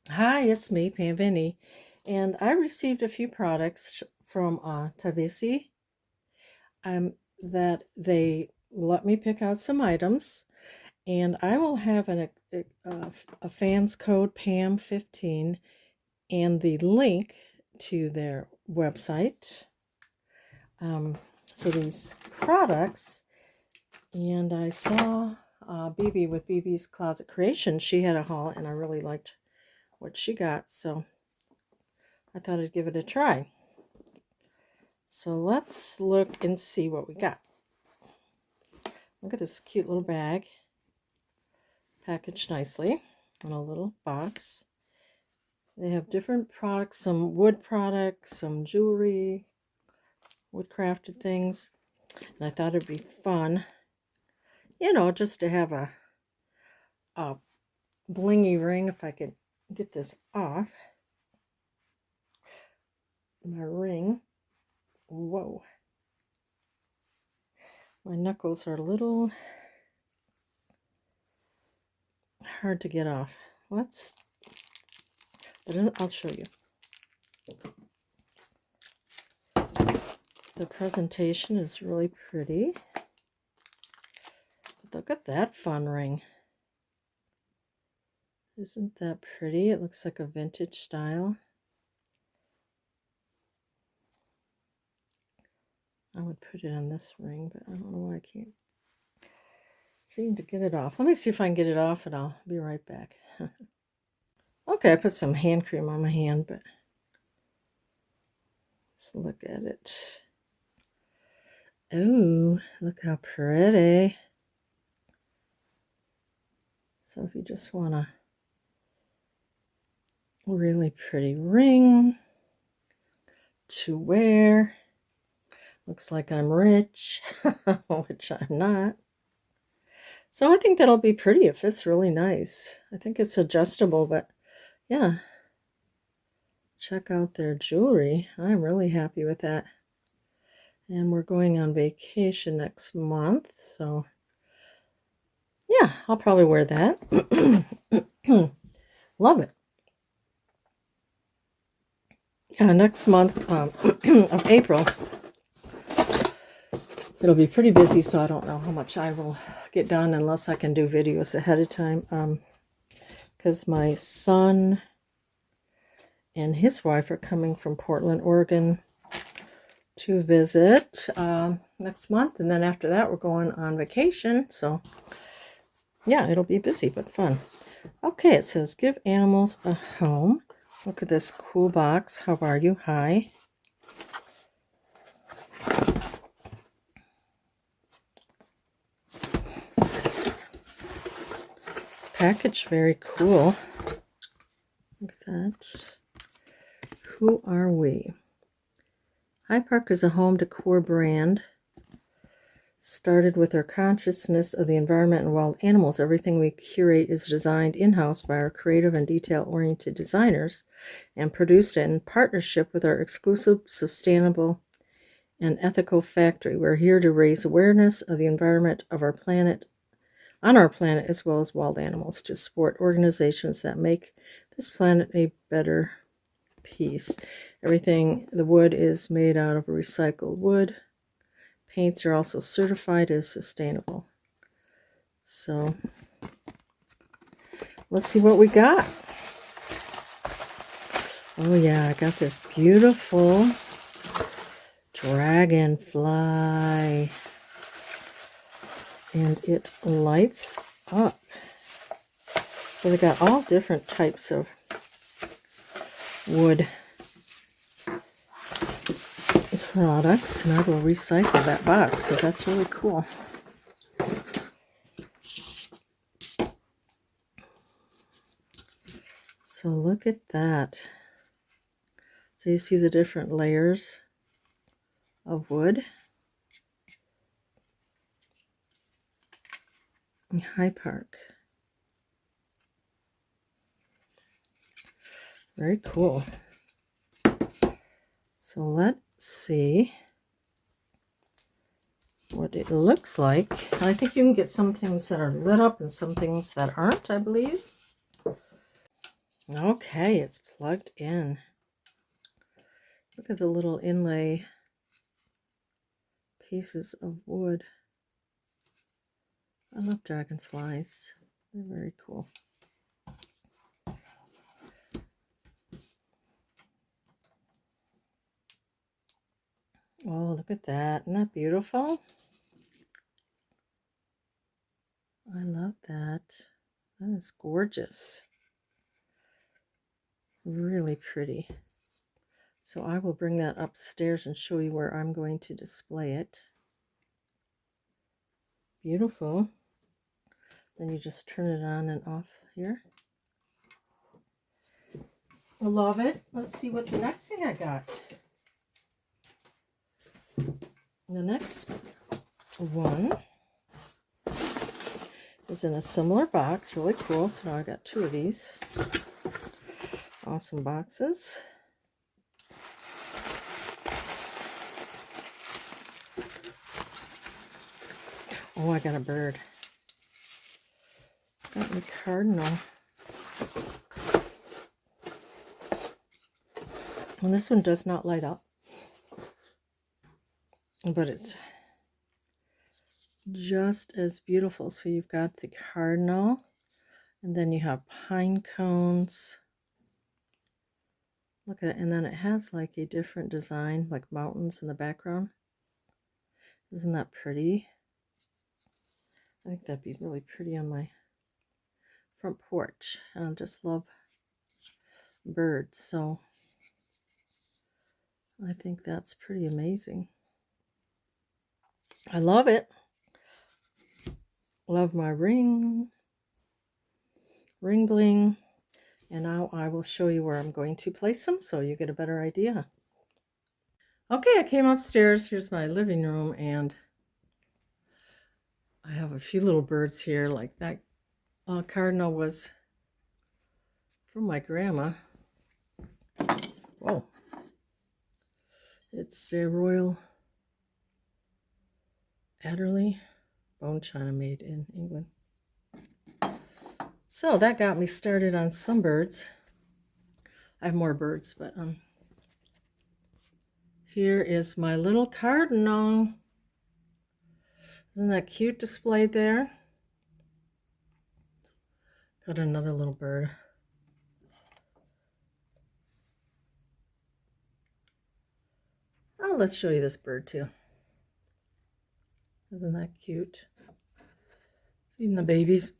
Hi, it's me, Pam Vinny, and I received a few products from Tivisiy that they let me pick out some items, and I will have a fans code PAM15 and the link to their website for these products. And I saw BB with BB's Closet Creation. She had a haul, and I really liked what she got, so I thought I'd give it a try. So let's look and see what we got. Look at this cute little bag, packaged nicely in a little box. They have different products, some wood products, some jewelry, wood crafted things. And I thought it'd be fun, just to have a blingy ring if I could get this off. My ring. Whoa. My knuckles are a little hard to get off. But I'll show you. The presentation is really pretty. Look at that fun ring. Isn't that pretty? It looks like a vintage style. I would put it on this ring, but I don't know why I can't seem to get it off. Let me see if I can get it off, and I'll be right back. Okay, I put some hand cream on my hand, but let's look at it. Oh, look how pretty. So if you just want a really pretty ring to wear, looks like I'm rich, which I'm not. So I think that'll be pretty. It fits really nice. I think it's adjustable, but yeah. Check out their jewelry. I'm really happy with that. And we're going on vacation next month, so yeah, I'll probably wear that. Love it. Next month of April, it'll be pretty busy, so I don't know how much I will get done unless I can do videos ahead of time. Because my son and his wife are coming from Portland, Oregon to visit next month, and then after that we're going on vacation, so yeah, it'll be busy but fun. Okay, it says give animals a home. Look at this cool box. How are you? Hi. Package very cool. Look at that. Who are we? High Park is a home decor brand. Started with our consciousness of the environment and wild animals. Everything we curate is designed in-house by our creative and detail-oriented designers and produced in partnership with our exclusive, sustainable, and ethical factory. We're here to raise awareness of the environment of our planet, on our planet, as well as wild animals, to support organizations that make this planet a better piece. Everything, the wood is made out of recycled wood. Paints are also certified as sustainable. So let's see what we got. Oh yeah, I got this beautiful dragonfly. And it lights up. So they got all different types of wood products, and I will recycle that box, so that's really cool. So look at that. So you see the different layers of wood. In High Park. Very cool. So let's see what it looks like. And I think you can get some things that are lit up and some things that aren't, I believe. Okay, it's plugged in. Look at the little inlay pieces of wood. I love dragonflies. They're very cool. Oh, look at that. Isn't that beautiful? I love that. That is gorgeous. Really pretty. So I will bring that upstairs and show you where I'm going to display it. Beautiful. Then you just turn it on and off here. I love it. Let's see what the next thing I got. The next one is in a similar box. Really cool. So now I got two of these. Awesome boxes. Oh, I got a bird. Got the cardinal. And this one does not light up, but it's just as beautiful. So you've got the cardinal, and then you have pine cones. Look at it, and then it has like a different design, like mountains in the background. Isn't that pretty? I think that'd be really pretty on my front porch. And I just love birds, so I think that's pretty amazing. I love it. Love my ring bling. And now I will show you where I'm going to place them so you get a better idea. Okay, I came upstairs. Here's my living room, and I have a few little birds here. Like that cardinal was from my grandma. Whoa. It's a Royal Adderley bone china made in England. So that got me started on some birds. I have more birds, but here is my little cardinal. Isn't that cute displayed there? Got another little bird. Oh, let's show you this bird too. Isn't that cute? Feeding the babies.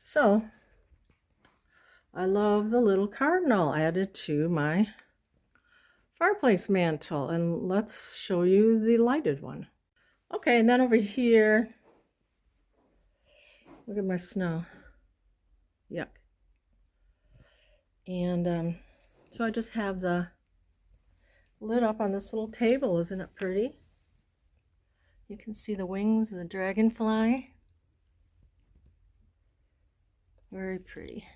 So, I love the little cardinal added to my fireplace mantle. And let's show you the lighted one. Okay, and then over here, look at my snow. Yuck. And so I just have the lid up on this little table. Isn't it pretty? You can see the wings of the dragonfly. Very pretty.